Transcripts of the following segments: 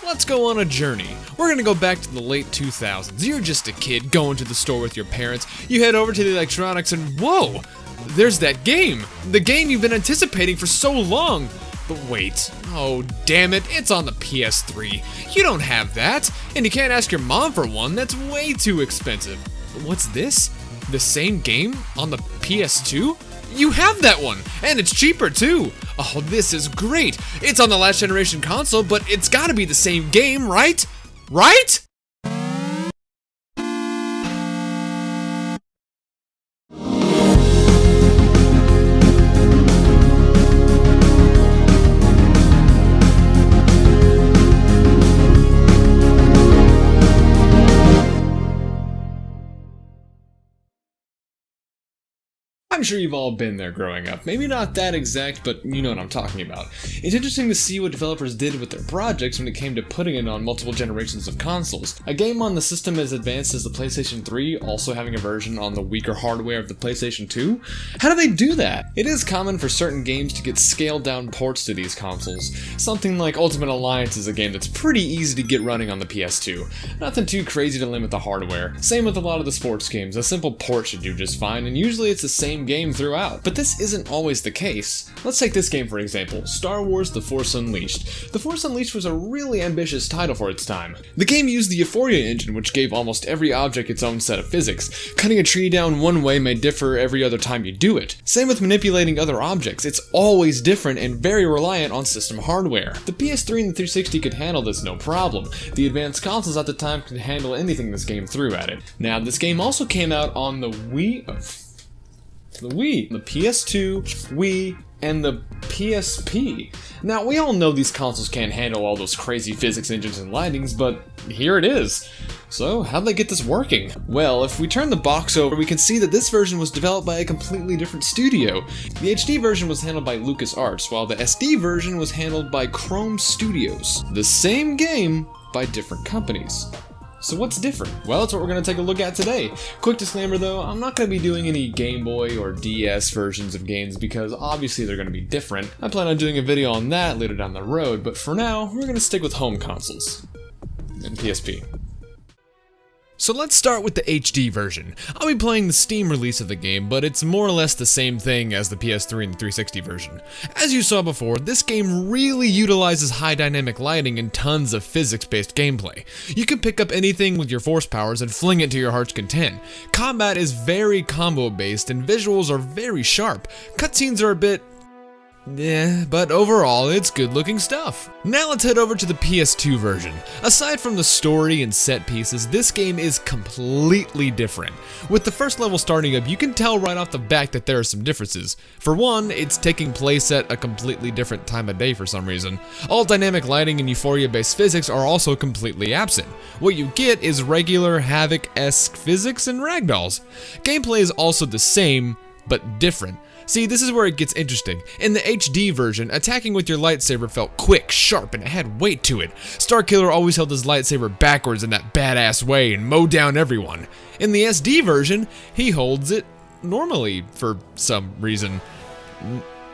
let's go on a journey. We're gonna go back to the late 2000s. You're just a kid going to the store with your parents. You head over to the electronics and whoa, there's that game. The game you've been anticipating for so long. But wait, oh damn it, it's on the PS3. You don't have that, and you can't ask your mom for one, that's way too expensive. But what's this? The same game on the PS2? You have that one, and it's cheaper too. Oh, this is great. It's on the last generation console, but it's gotta be the same game, right? Right? I'm sure you've all been there growing up. Maybe not that exact, but you know what I'm talking about. It's interesting to see what developers did with their projects when it came to putting it on multiple generations of consoles. A game on the system as advanced as the PlayStation 3 also having a version on the weaker hardware of the PlayStation 2? How do they do that? It is common for certain games to get scaled down ports to these consoles. Something like Ultimate Alliance is a game that's pretty easy to get running on the PS2. Nothing too crazy to limit the hardware. Same with a lot of the sports games, a simple port should do just fine, and usually it's the same game throughout. But this isn't always the case. Let's take this game for example, Star Wars The Force Unleashed. The Force Unleashed was a really ambitious title for its time. The game used the Euphoria engine, which gave almost every object its own set of physics. Cutting a tree down one way may differ every other time you do it. Same with manipulating other objects, it's always different and very reliant on system hardware. The PS3 and the 360 could handle this no problem. The advanced consoles at the time could handle anything this game threw at it. Now, this game also came out on the Wii, the PS2, Wii, and the PSP. Now, we all know these consoles can't handle all those crazy physics engines and lightings, but here it is. So, how'd they get this working? Well, if we turn the box over, we can see that this version was developed by a completely different studio. The HD version was handled by LucasArts, while the SD version was handled by Chrome Studios. The same game, by different companies. So what's different? Well, that's what we're going to take a look at today. Quick disclaimer though, I'm not going to be doing any Game Boy or DS versions of games because obviously they're going to be different. I plan on doing a video on that later down the road, but for now, we're going to stick with home consoles and PSP. So let's start with the HD version. I'll be playing the Steam release of the game, but it's more or less the same thing as the PS3 and the 360 version. As you saw before, this game really utilizes high dynamic lighting and tons of physics-based gameplay. You can pick up anything with your force powers and fling it to your heart's content. Combat is very combo-based and visuals are very sharp. Cutscenes are a bit but overall, it's good looking stuff. Now let's head over to the PS2 version. Aside from the story and set pieces, this game is completely different. With the first level starting up, you can tell right off the bat that there are some differences. For one, it's taking place at a completely different time of day for some reason. All dynamic lighting and Euphoria-based physics are also completely absent. What you get is regular Havoc-esque physics and ragdolls. Gameplay is also the same, but different. See, this is where it gets interesting. In the HD version, attacking with your lightsaber felt quick, sharp, and it had weight to it. Starkiller always held his lightsaber backwards in that badass way and mowed down everyone. In the SD version, he holds it normally for some reason.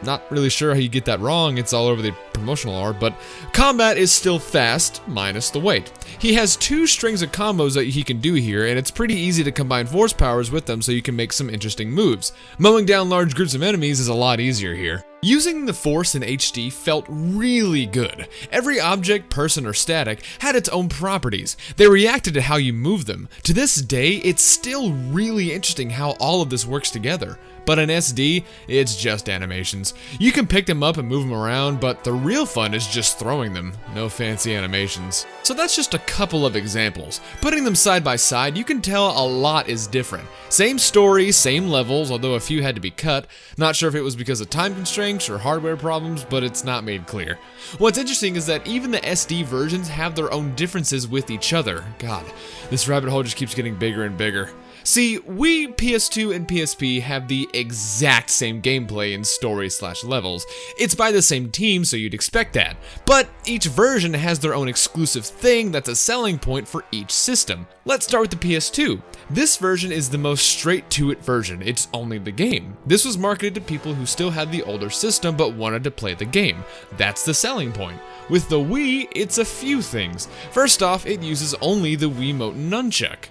Not really sure how you get that wrong, it's all over the promotional art, but combat is still fast, minus the weight. He has two strings of combos that he can do here, and it's pretty easy to combine force powers with them so you can make some interesting moves. Mowing down large groups of enemies is a lot easier here. Using the Force in HD felt really good. Every object, person, or static had its own properties. They reacted to how you move them. To this day, it's still really interesting how all of this works together. But in SD, it's just animations. You can pick them up and move them around, but the real fun is just throwing them. No fancy animations. So that's just a couple of examples. Putting them side by side, you can tell a lot is different. Same story, same levels, although a few had to be cut. Not sure if it was because of time constraints or hardware problems, but it's not made clear. What's interesting is that even the SD versions have their own differences with each other. God, this rabbit hole just keeps getting bigger and bigger. See, Wii, PS2, and PSP have the exact same gameplay and story/levels. It's by the same team, so you'd expect that. But each version has their own exclusive thing that's a selling point for each system. Let's start with the PS2. This version is the most straight-to-it version. It's only the game. This was marketed to people who still had the older system but wanted to play the game. That's the selling point. With the Wii, it's a few things. First off, it uses only the Wiimote nunchuck.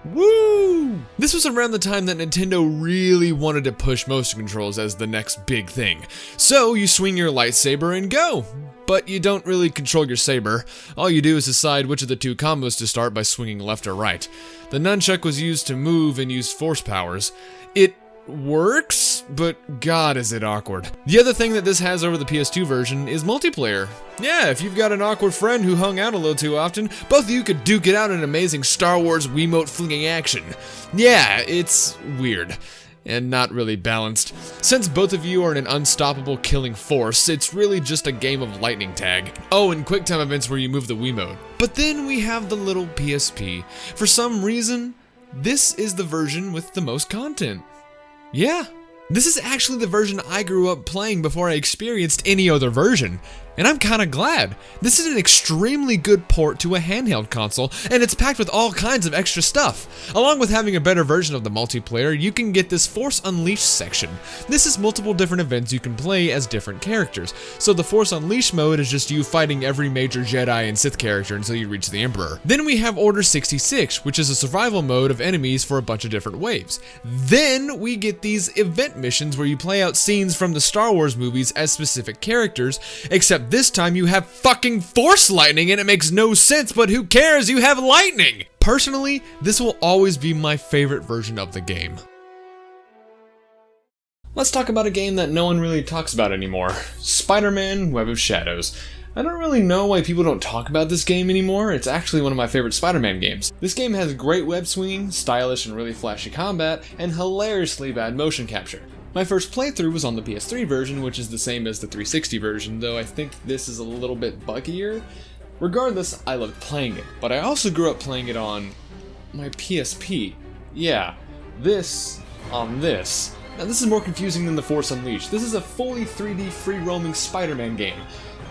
Woo! This was around the time that Nintendo really wanted to push motion controls as the next big thing. So you swing your lightsaber and go. But you don't really control your saber. All you do is decide which of the two combos to start by swinging left or right. The nunchuck was used to move and use force powers. It works, but god is it awkward. The other thing that this has over the PS2 version is multiplayer. Yeah, if you've got an awkward friend who hung out a little too often, both of you could duke it out in amazing Star Wars Wiimote flinging action. Yeah, it's weird. And not really balanced. Since both of you are in an unstoppable killing force, it's really just a game of lightning tag. Oh, and quick time events where you move the Wiimote. But then we have the little PSP. For some reason, this is the version with the most content. Yeah, this is actually the version I grew up playing before I experienced any other version. And I'm kinda glad. This is an extremely good port to a handheld console, and it's packed with all kinds of extra stuff. Along with having a better version of the multiplayer, you can get this Force Unleashed section. This is multiple different events you can play as different characters. So the Force Unleashed mode is just you fighting every major Jedi and Sith character until you reach the Emperor. Then we have Order 66, which is a survival mode of enemies for a bunch of different waves. Then we get these event missions where you play out scenes from the Star Wars movies as specific characters, except this time you have fucking force lightning and it makes no sense, but who cares, you have lightning! Personally, this will always be my favorite version of the game. Let's talk about a game that no one really talks about anymore. Spider-Man Web of Shadows. I don't really know why people don't talk about this game anymore. It's actually one of my favorite Spider-Man games. This game has great web swinging, stylish and really flashy combat, and hilariously bad motion capture. My first playthrough was on the PS3 version, which is the same as the 360 version, though I think this is a little bit buggier. Regardless, I loved playing it, but I also grew up playing it on my PSP. Yeah, this on this. Now this is more confusing than the Force Unleashed. This is a fully 3D free-roaming Spider-Man game.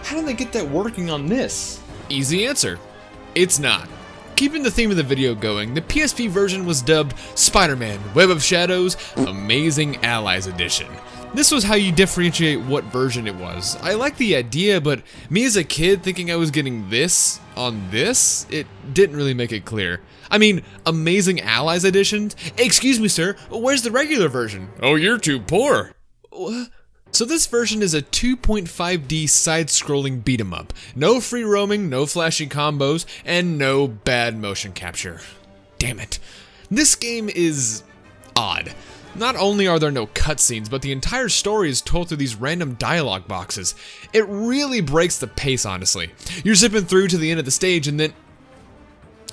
How did they get that working on this? Easy answer. It's not. Keeping the theme of the video going, the PSP version was dubbed Spider-Man Web of Shadows Amazing Allies Edition. This was how you differentiate what version it was. I like the idea, but me as a kid thinking I was getting this on this, it didn't really make it clear. I mean, Amazing Allies Edition? Excuse me, sir, where's the regular version? Oh, you're too poor. What? So this version is a 2.5D side-scrolling beat-em-up. No free roaming, no flashy combos, and no bad motion capture. Damn it. This game is odd. Not only are there no cutscenes, but the entire story is told through these random dialogue boxes. It really breaks the pace, honestly. You're zipping through to the end of the stage and then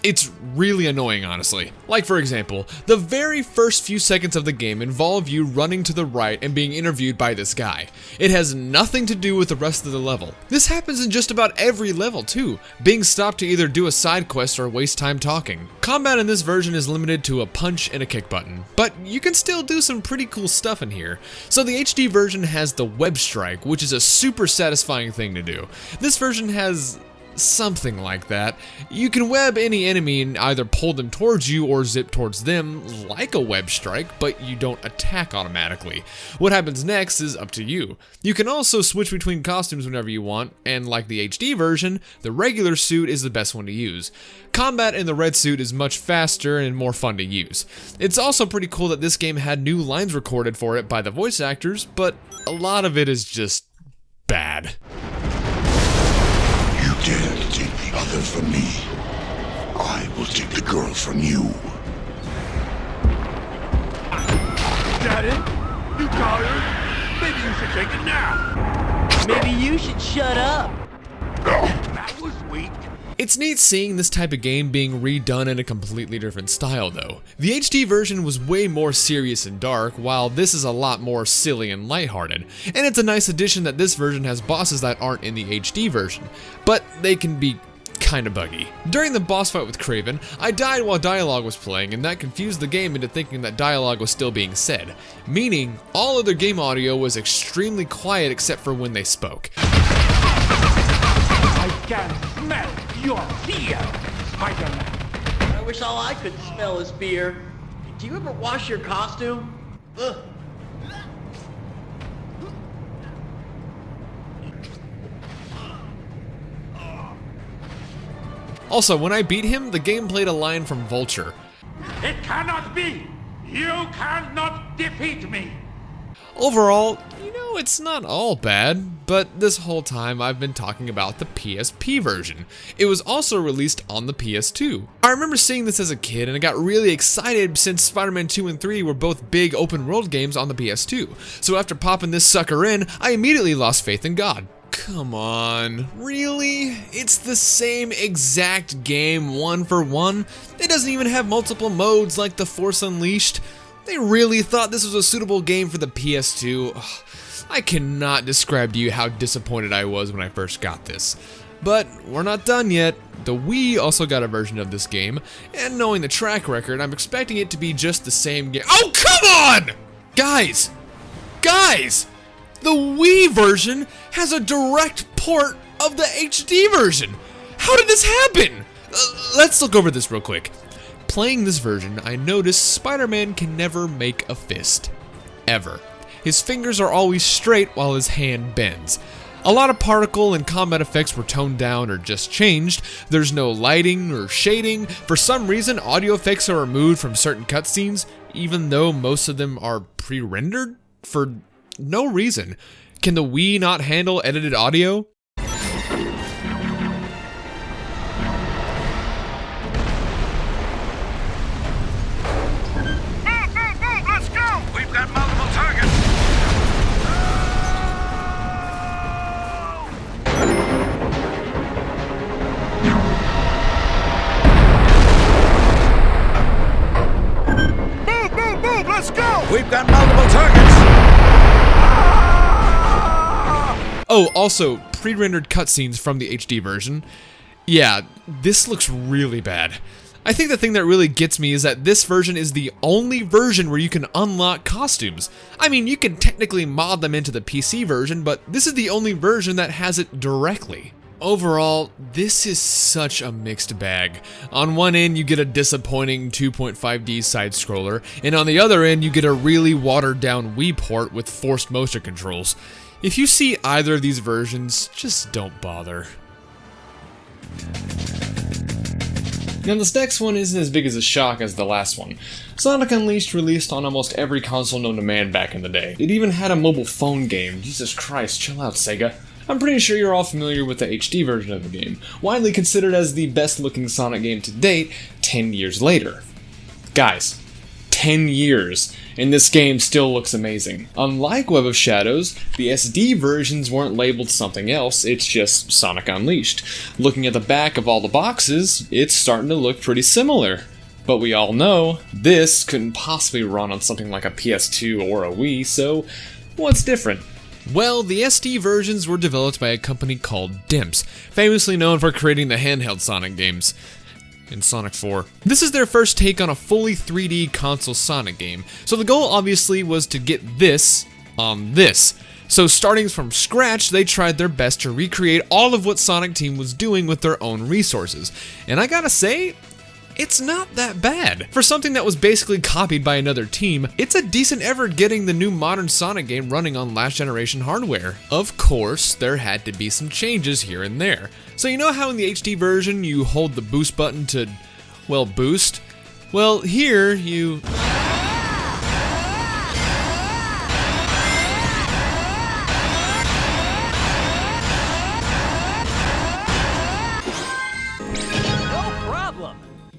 it's really annoying, honestly. Like, for example, the very first few seconds of the game involve you running to the right and being interviewed by this guy. It has nothing to do with the rest of the level. This happens in just about every level, too, being stopped to either do a side quest or waste time talking. Combat in this version is limited to a punch and a kick button, but you can still do some pretty cool stuff in here. So the HD version has the web strike, which is a super satisfying thing to do. This version has something like that. You can web any enemy and either pull them towards you or zip towards them like a web strike, but you don't attack automatically. What happens next is up to you. You can also switch between costumes whenever you want, and like the HD version, the regular suit is the best one to use. Combat in the red suit is much faster and more fun to use. It's also pretty cool that this game had new lines recorded for it by the voice actors, but a lot of it is just bad. Dare to take the other from me. I will take the girl from you. Daddy, you tired? Maybe you should take a nap. Maybe you should shut up. That was weak. It's neat seeing this type of game being redone in a completely different style though. The HD version was way more serious and dark, while this is a lot more silly and lighthearted. And it's a nice addition that this version has bosses that aren't in the HD version, but they can be kinda buggy. During the boss fight with Kraven, I died while dialogue was playing, and that confused the game into thinking that dialogue was still being said, meaning all other game audio was extremely quiet except for when they spoke. I can smell your fear, Spider-Man. I wish all I could smell is fear. Do you ever wash your costume? Ugh. Also, when I beat him, the game played a line from Vulture. It cannot be! You cannot defeat me! Overall, it's not all bad, but this whole time I've been talking about the PSP version. It was also released on the PS2. I remember seeing this as a kid and I got really excited since Spider-Man 2 and 3 were both big open world games on the PS2. So after popping this sucker in, I immediately lost faith in God. Come on, really? It's the same exact game one for one? It doesn't even have multiple modes like the Force Unleashed. They really thought this was a suitable game for the PS2. Ugh, I cannot describe to you how disappointed I was when I first got this. But we're not done yet. The Wii also got a version of this game, and knowing the track record, I'm expecting it to be just the same game. Oh, come on! Guys! The Wii version has a direct port of the HD version! How did this happen? Let's look over this real quick. Playing this version, I noticed Spider-Man can never make a fist. Ever. His fingers are always straight while his hand bends. A lot of particle and combat effects were toned down or just changed. There's no lighting or shading. For some reason, audio effects are removed from certain cutscenes, even though most of them are pre-rendered for no reason. Can the Wii not handle edited audio? Let's go! We've got multiple targets! Move! Let's go! We've got multiple targets! Oh, also, pre-rendered cutscenes from the HD version. Yeah, this looks really bad. I think the thing that really gets me is that this version is the only version where you can unlock costumes. I mean, you can technically mod them into the PC version, but this is the only version that has it directly. Overall, this is such a mixed bag. On one end, you get a disappointing 2.5D side-scroller, and on the other end, you get a really watered-down Wii port with forced motion controls. If you see either of these versions, just don't bother. Now this next one isn't as big as a shock as the last one. Sonic Unleashed released on almost every console known to man back in the day. It even had a mobile phone game. Jesus Christ, chill out, Sega. I'm pretty sure you're all familiar with the HD version of the game, widely considered as the best looking Sonic game to date 10 years later. Guys, 10 years, and this game still looks amazing. Unlike Web of Shadows, the SD versions weren't labeled something else, it's just Sonic Unleashed. Looking at the back of all the boxes, it's starting to look pretty similar. But we all know, this couldn't possibly run on something like a PS2 or a Wii, so what's different? Well, the SD versions were developed by a company called Dimps, famously known for creating the handheld Sonic games. In Sonic 4. This is their first take on a fully 3D console Sonic game, so the goal obviously was to get this on this. So starting from scratch, they tried their best to recreate all of what Sonic Team was doing with their own resources. And I gotta say, it's not that bad. For something that was basically copied by another team, it's a decent effort getting the new modern Sonic game running on last generation hardware. Of course, there had to be some changes here and there. So you know how in the HD version you hold the boost button to, well, boost? Well, here you...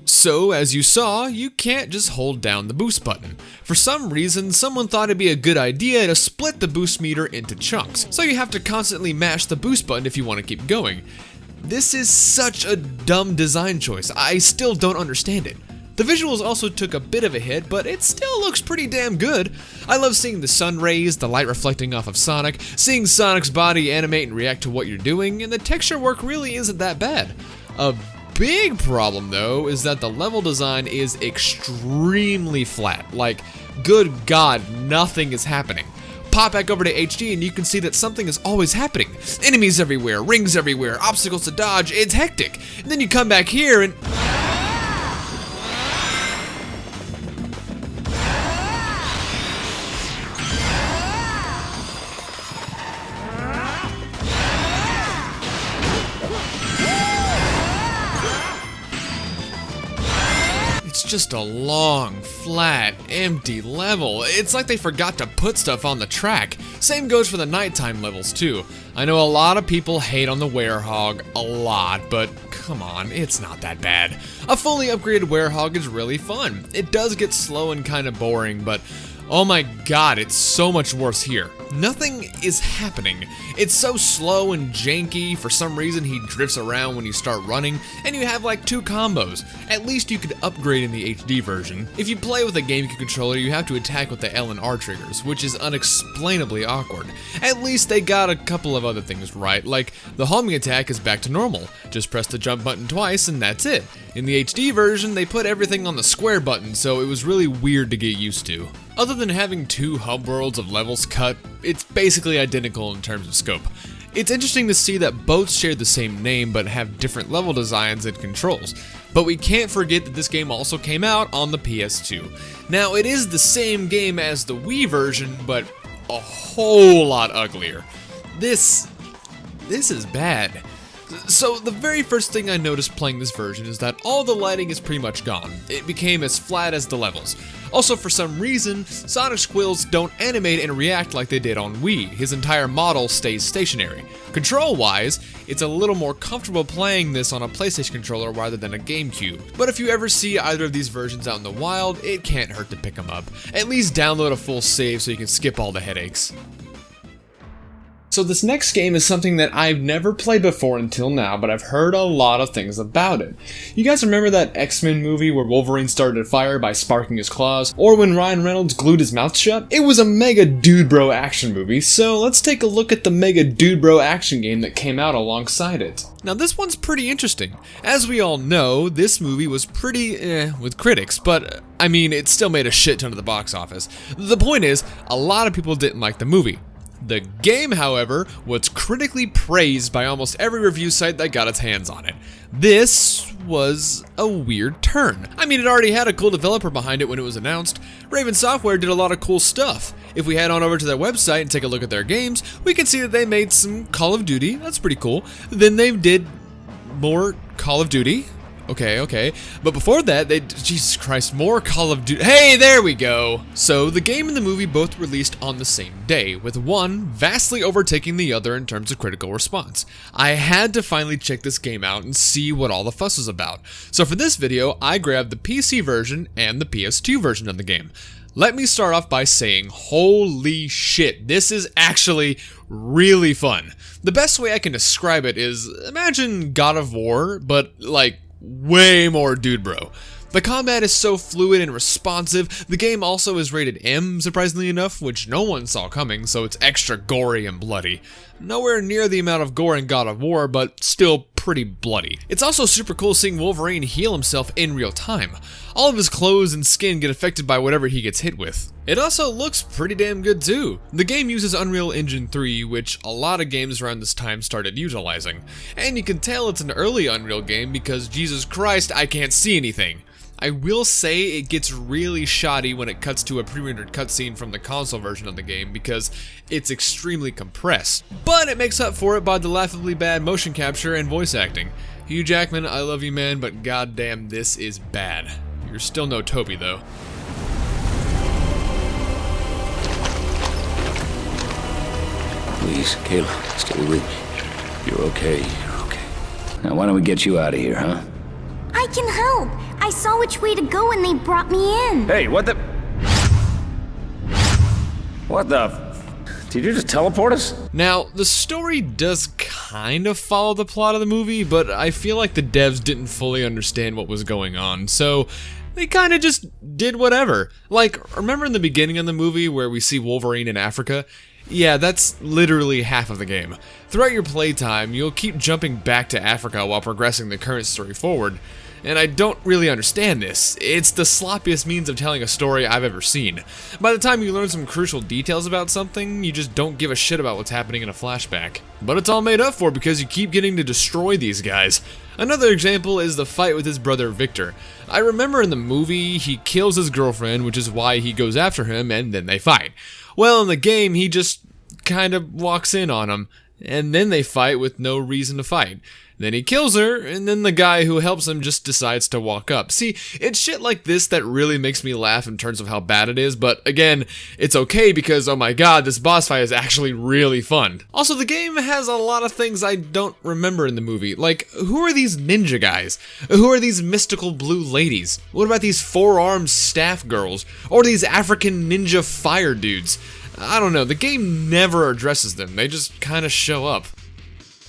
So, as you saw, you can't just hold down the boost button. For some reason, someone thought it'd be a good idea to split the boost meter into chunks, so you have to constantly mash the boost button if you want to keep going. This is such a dumb design choice, I still don't understand it. The visuals also took a bit of a hit, but it still looks pretty damn good. I love seeing the sun rays, the light reflecting off of Sonic, seeing Sonic's body animate and react to what you're doing, and the texture work really isn't that bad. A big problem though is that the level design is extremely flat. Like, good God, nothing is happening. Pop back over to HD and you can see that something is always happening. Enemies everywhere, rings everywhere, obstacles to dodge, it's hectic. And then you come back here and... just a long, flat, empty level. It's like they forgot to put stuff on the track. Same goes for the nighttime levels too. I know a lot of people hate on the Werehog a lot, but come on, it's not that bad. A fully upgraded Werehog is really fun. It does get slow and kind of boring, but oh my God, it's so much worse here. Nothing is happening. It's so slow and janky. For some reason, he drifts around when you start running, and you have like 2 combos. At least you could upgrade in the HD version. If you play with a GameCube controller, you have to attack with the L and R triggers, which is unexplainably awkward. At least they got a couple of other things right, like the homing attack is back to normal. Just press the jump button twice and that's it. In the HD version, they put everything on the square button, so it was really weird to get used to. Other than having 2 hub worlds of levels cut, it's basically identical in terms of scope. It's interesting to see that both share the same name but have different level designs and controls. But we can't forget that this game also came out on the PS2. Now, it is the same game as the Wii version, but a whole lot uglier. This is bad. So the very first thing I noticed playing this version is that all the lighting is pretty much gone. It became as flat as the levels. Also, for some reason, Sonic squills don't animate and react like they did on Wii. His entire model stays stationary. Control-wise, it's a little more comfortable playing this on a PlayStation controller rather than a GameCube. But if you ever see either of these versions out in the wild, it can't hurt to pick them up. At least download a full save so you can skip all the headaches. So this next game is something that I've never played before until now, but I've heard a lot of things about it. You guys remember that X-Men movie where Wolverine started a fire by sparking his claws? Or when Ryan Reynolds glued his mouth shut? It was a mega dude bro action movie, so let's take a look at the mega dude bro action game that came out alongside it. Now this one's pretty interesting. As we all know, this movie was pretty with critics, but I mean, it still made a shit ton of the box office. The point is, a lot of people didn't like the movie. The game, however, was critically praised by almost every review site that got its hands on it. This was a weird turn. I mean, it already had a cool developer behind it when it was announced. Raven Software did a lot of cool stuff. If we head on over to their website and take a look at their games, we can see that they made some Call of Duty. That's pretty cool. Then they did more Call of Duty. Okay. But before that, Jesus Christ, more Call of Duty. Hey, there we go! So, the game and the movie both released on the same day, with one vastly overtaking the other in terms of critical response. I had to finally check this game out and see what all the fuss was about. So for this video, I grabbed the PC version and the PS2 version of the game. Let me start off by saying, holy shit, this is actually really fun. The best way I can describe it is, imagine God of War, but like, way more dude bro. The combat is so fluid and responsive. The game also is rated M, surprisingly enough, which no one saw coming, so it's extra gory and bloody. Nowhere near the amount of gore in God of War, but still pretty bloody. It's also super cool seeing Wolverine heal himself in real time. All of his clothes and skin get affected by whatever he gets hit with. It also looks pretty damn good too. The game uses Unreal Engine 3, which a lot of games around this time started utilizing. And you can tell it's an early Unreal game because, Jesus Christ, I can't see anything. I will say it gets really shoddy when it cuts to a pre-rendered cutscene from the console version of the game because it's extremely compressed. But it makes up for it by the laughably bad motion capture and voice acting. Hugh Jackman, I love you man, but goddamn this is bad. You're still no Toby though. Please, Kayla, stay with me. You're okay. Now why don't we get you out of here, huh? I can help. I saw which way to go and they brought me in. Hey, what the... Did you just teleport us? Now, the story does kind of follow the plot of the movie, but I feel like the devs didn't fully understand what was going on, so they kind of just did whatever. Like, remember in the beginning of the movie where we see Wolverine in Africa? Yeah, that's literally half of the game. Throughout your playtime, you'll keep jumping back to Africa while progressing the current story forward. And I don't really understand this. It's the sloppiest means of telling a story I've ever seen. By the time you learn some crucial details about something, you just don't give a shit about what's happening in a flashback. But it's all made up for because you keep getting to destroy these guys. Another example is the fight with his brother Victor. I remember in the movie, he kills his girlfriend, which is why he goes after him, and then they fight. Well, in the game, he just kind of walks in on him, and then they fight with no reason to fight. Then he kills her, and then the guy who helps him just decides to walk up. See, it's shit like this that really makes me laugh in terms of how bad it is, but again, it's okay because, oh my god, this boss fight is actually really fun. Also, the game has a lot of things I don't remember in the movie. Like, who are these ninja guys? Who are these mystical blue ladies? What about these four-armed staff girls? Or these African ninja fire dudes? I don't know, the game never addresses them, they just kinda show up.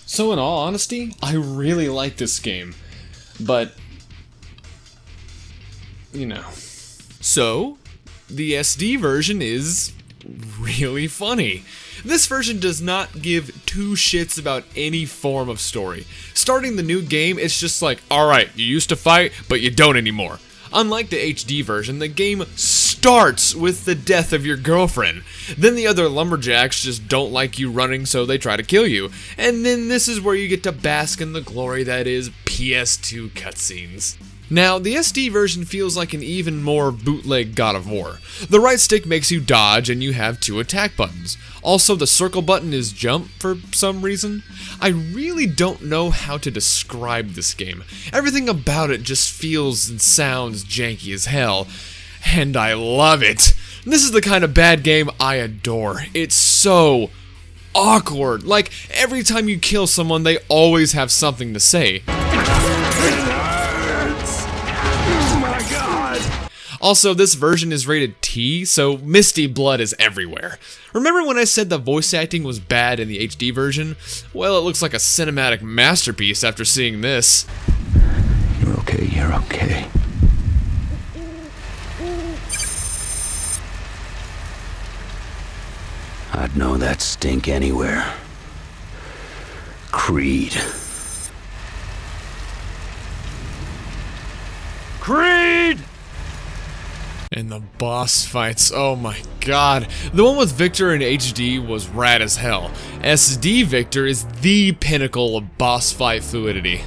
So in all honesty, I really like this game, but, you know. So, the SD version is really funny. This version does not give two shits about any form of story. Starting the new game, it's just like, alright, you used to fight, but you don't anymore. Unlike the HD version, the game starts with the death of your girlfriend. Then the other lumberjacks just don't like you running, so they try to kill you. And then this is where you get to bask in the glory that is PS2 cutscenes. Now, the SD version feels like an even more bootleg God of War. The right stick makes you dodge and you have 2 attack buttons. Also, the circle button is jump for some reason. I really don't know how to describe this game. Everything about it just feels and sounds janky as hell. And I love it. This is the kind of bad game I adore. It's so awkward. Like, every time you kill someone, they always have something to say. Also, this version is rated T, so Misty blood is everywhere. Remember when I said the voice acting was bad in the HD version? Well, it looks like a cinematic masterpiece after seeing this. You're okay, you're okay. I'd know that stink anywhere. Creed. Creed! And the boss fights, oh my god. The one with Victor in HD was rad as hell. SD Victor is the pinnacle of boss fight fluidity.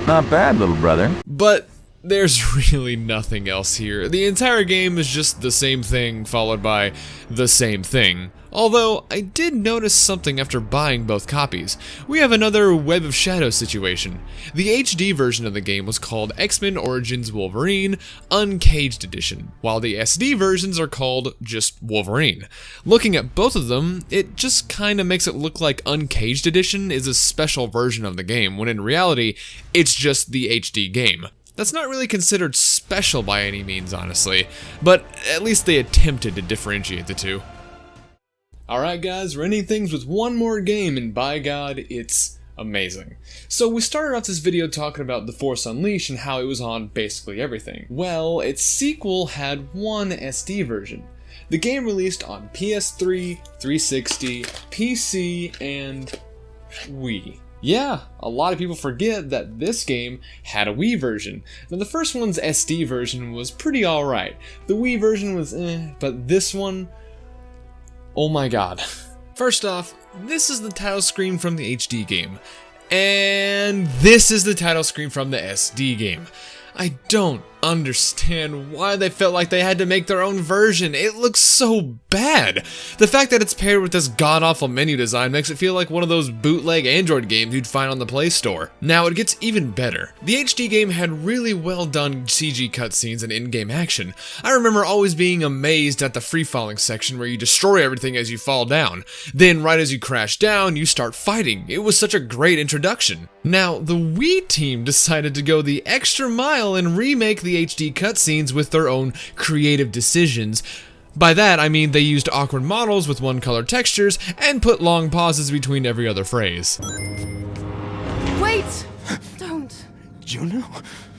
Not bad, little brother. But there's really nothing else here. The entire game is just the same thing followed by the same thing. Although, I did notice something after buying both copies. We have another Web of Shadows situation. The HD version of the game was called X-Men Origins Wolverine Uncaged Edition, while the SD versions are called just Wolverine. Looking at both of them, it just kinda makes it look like Uncaged Edition is a special version of the game, when in reality, it's just the HD game. That's not really considered special by any means, honestly, but at least they attempted to differentiate the two. Alright guys, we're ending things with one more game, and by God, it's amazing. So we started off this video talking about The Force Unleashed and how it was on basically everything. Well, its sequel had one SD version. The game released on PS3, 360, PC, and Wii. Yeah, a lot of people forget that this game had a Wii version. Now the first one's SD version was pretty alright. The Wii version was but this one, oh my god. First off, this is the title screen from the HD game. And this is the title screen from the SD game. I don't understand why they felt like they had to make their own version. It looks so bad. The fact that it's paired with this god-awful menu design makes it feel like one of those bootleg Android games you'd find on the Play Store. Now, it gets even better. The HD game had really well done CG cutscenes and in-game action. I remember always being amazed at the free-falling section where you destroy everything as you fall down. Then, right as you crash down, you start fighting. It was such a great introduction. Now, the Wii team decided to go the extra mile and remake the the HD cutscenes with their own creative decisions. By that, I mean they used awkward models with one-color textures and put long pauses between every other phrase. Wait! Don't. Juno?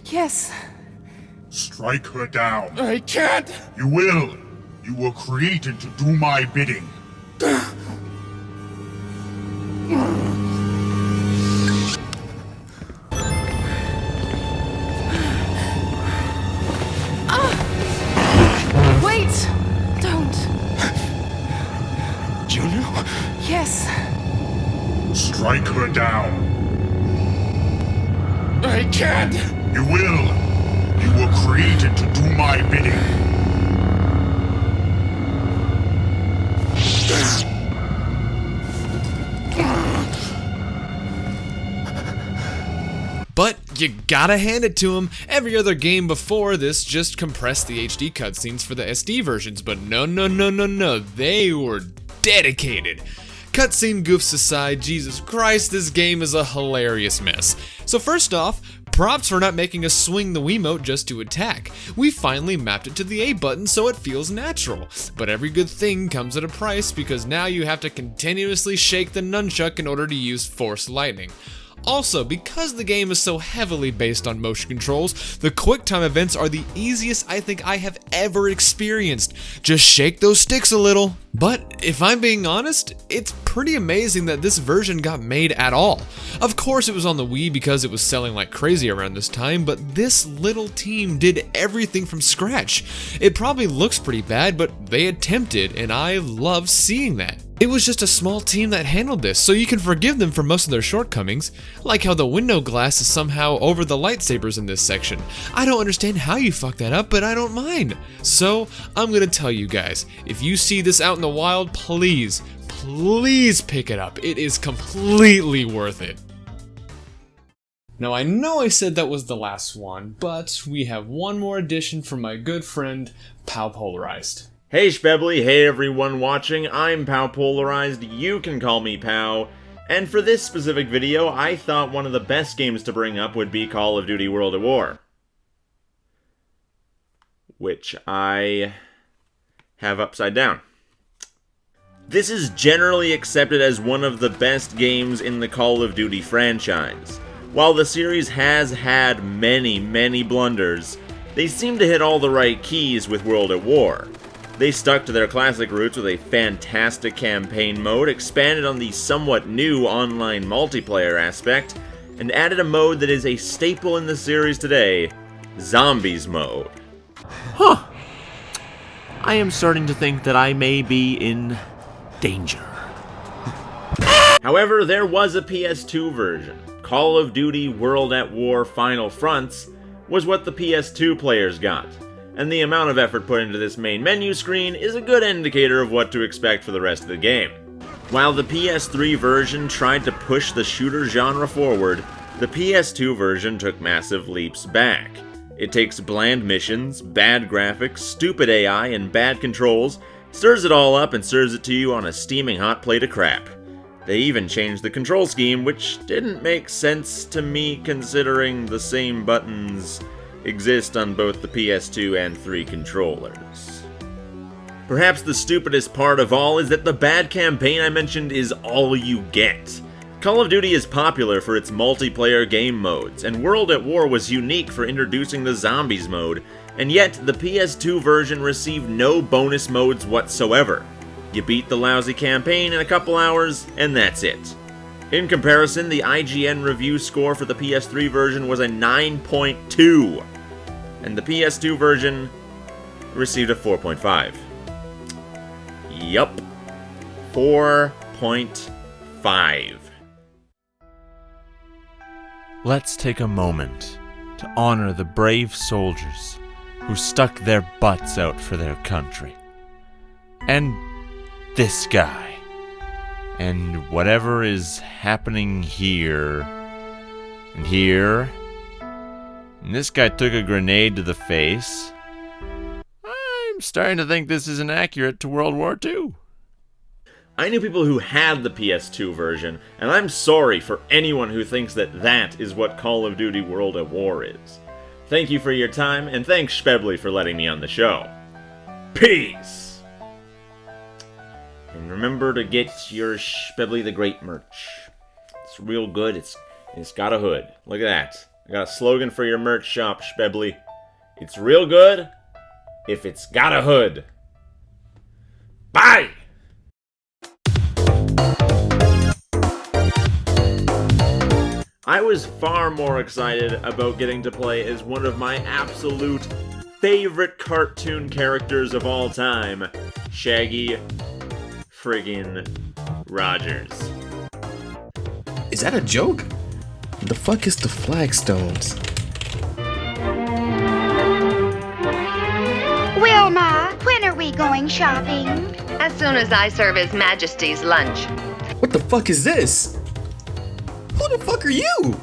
Yes. Strike her down. I can't! You will. You were created to do my bidding. Wait! Don't. Juno? Yes. Strike her down. I can't! You will. You were created to do my bidding. But you gotta hand it to him. Every other game before this just compressed the HD cutscenes for the SD versions, but no, they were dedicated. Cutscene goofs aside, Jesus Christ, this game is a hilarious mess. So first off, props for not making us swing the Wiimote just to attack. We finally mapped it to the A button so it feels natural. But every good thing comes at a price because now you have to continuously shake the nunchuck in order to use Force Lightning. Also, because the game is so heavily based on motion controls, the QuickTime events are the easiest I think I have ever experienced. Just shake those sticks a little. But if I'm being honest, it's pretty amazing that this version got made at all. Of course it was on the Wii because it was selling like crazy around this time, but this little team did everything from scratch. It probably looks pretty bad, but they attempted, and I love seeing that. It was just a small team that handled this, so you can forgive them for most of their shortcomings, like how the window glass is somehow over the lightsabers in this section. I don't understand how you fucked that up, but I don't mind. So, I'm gonna tell you guys, if you see this out in the wild, please pick it up. It is completely worth it. Now I know I said that was the last one, but we have one more addition from my good friend, POWPolurized. Hey Shbebly, hey everyone watching, I'm POWPolurized, you can call me Pow, and for this specific video, I thought one of the best games to bring up would be Call of Duty World at War. Which I have upside down. This is generally accepted as one of the best games in the Call of Duty franchise. While the series has had many blunders, they seem to hit all the right keys with World at War. They stuck to their classic roots with a fantastic campaign mode, expanded on the somewhat new online multiplayer aspect, and added a mode that is a staple in the series today, Zombies mode. Huh. I am starting to think that I may be in danger. However, there was a PS2 version. Call of Duty World at War Final Fronts was what the PS2 players got. And the amount of effort put into this main menu screen is a good indicator of what to expect for the rest of the game. While the PS3 version tried to push the shooter genre forward, the PS2 version took massive leaps back. It takes bland missions, bad graphics, stupid AI, and bad controls, stirs it all up and serves it to you on a steaming hot plate of crap. They even changed the control scheme, which didn't make sense to me considering the same buttons exist on both the PS2 and 3 controllers. Perhaps the stupidest part of all is that the bad campaign I mentioned is all you get. Call of Duty is popular for its multiplayer game modes, and World at War was unique for introducing the Zombies mode, and yet the PS2 version received no bonus modes whatsoever. You beat the lousy campaign in a couple hours, and that's it. In comparison, the IGN review score for the PS3 version was a 9.2, and the PS2 version received a 4.5. Yup, 4.5. Let's take a moment to honor the brave soldiers who stuck their butts out for their country. And this guy. And whatever is happening here, and here, and this guy took a grenade to the face. I'm starting to think this isn't accurate to World War II. I knew people who had the PS2 version, and I'm sorry for anyone who thinks that that is what Call of Duty World at War is. Thank you for your time, and thanks Shbebly for letting me on the show. Peace! And remember to get your Shbebly the Great merch. It's real good. It's got a hood. Look at that. I got a slogan for your merch shop, Shbebly. It's real good if it's got a hood. Bye! I was far more excited about getting to play as one of my absolute favorite cartoon characters of all time, Shaggy friggin' Rogers. Is that a joke? The fuck is the Flagstones? Wilma, when are we going shopping? As soon as I serve His Majesty's lunch. What the fuck is this? Who the fuck are you?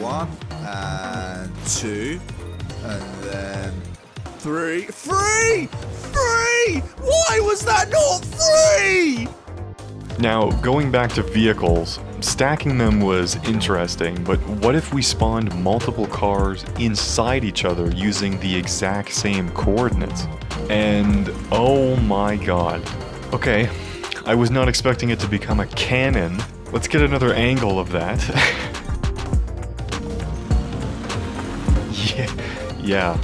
1 and 2 and then 3. Free! Free! Why was that not free? Now, going back to vehicles, stacking them was interesting, but what if we spawned multiple cars inside each other using the exact same coordinates? And oh my god. Okay, I was not expecting it to become a cannon. Let's get another angle of that. Yeah,